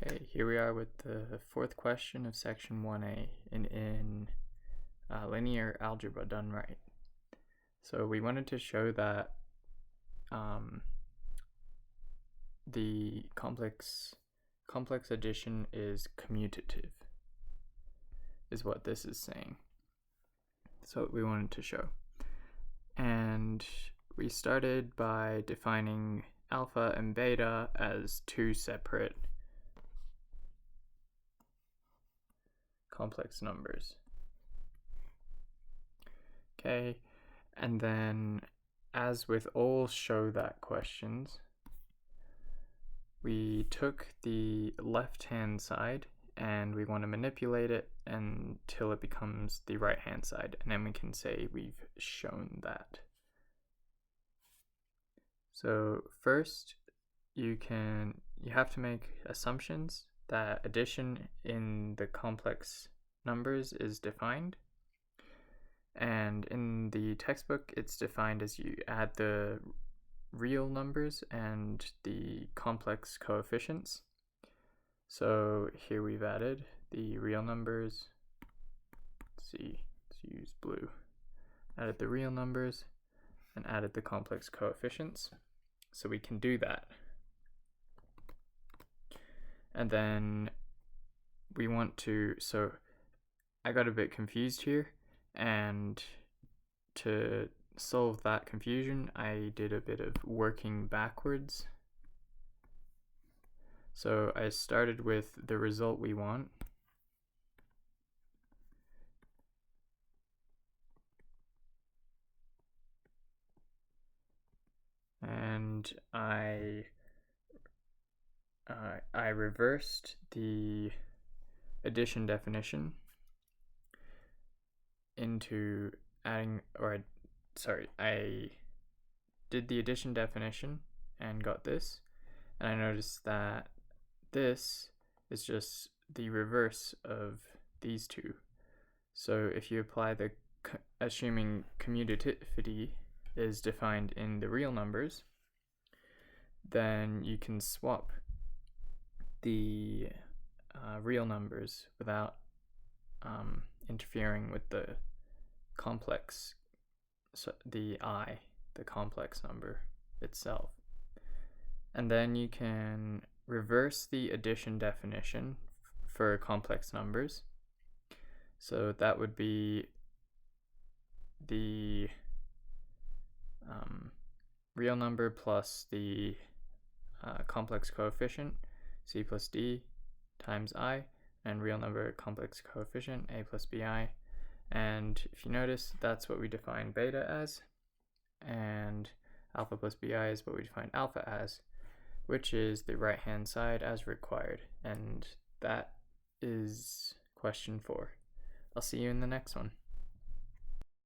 Okay, here we are with the fourth question of section 1A in linear algebra done right. So we wanted to show that the complex addition is commutative, is what this is saying. So we wanted to show. And we started by defining alpha and beta as two separate complex numbers. Okay, and then as with all show that questions, we took the left-hand side and we want to manipulate it until it becomes the right-hand side, and then we can say we've shown that. So first, you have to make assumptions that addition in the complex numbers is defined. And in the textbook, it's defined as you add the real numbers and the complex coefficients. So here we've added the real numbers. Let's use blue. Added the real numbers and added the complex coefficients. So we can do that. And then we want to, so I got a bit confused here, and to solve that confusion, I did a bit of working backwards. So I started with the result we want. And I reversed the addition definition into adding, I did the addition definition and got this, and I noticed that this is just the reverse of these two. So if you apply the assuming commutativity is defined in the real numbers, then you can swap the real numbers without interfering with the complex, so the complex number itself. And then you can reverse the addition definition for complex numbers. So that would be the real number plus the complex coefficient, c plus d times I, and real number complex coefficient, a plus bi. And if you notice, that's what we define beta as, and alpha plus bi is what we define alpha as, which is the right-hand side as required. And that is question 4. I'll see you in the next one.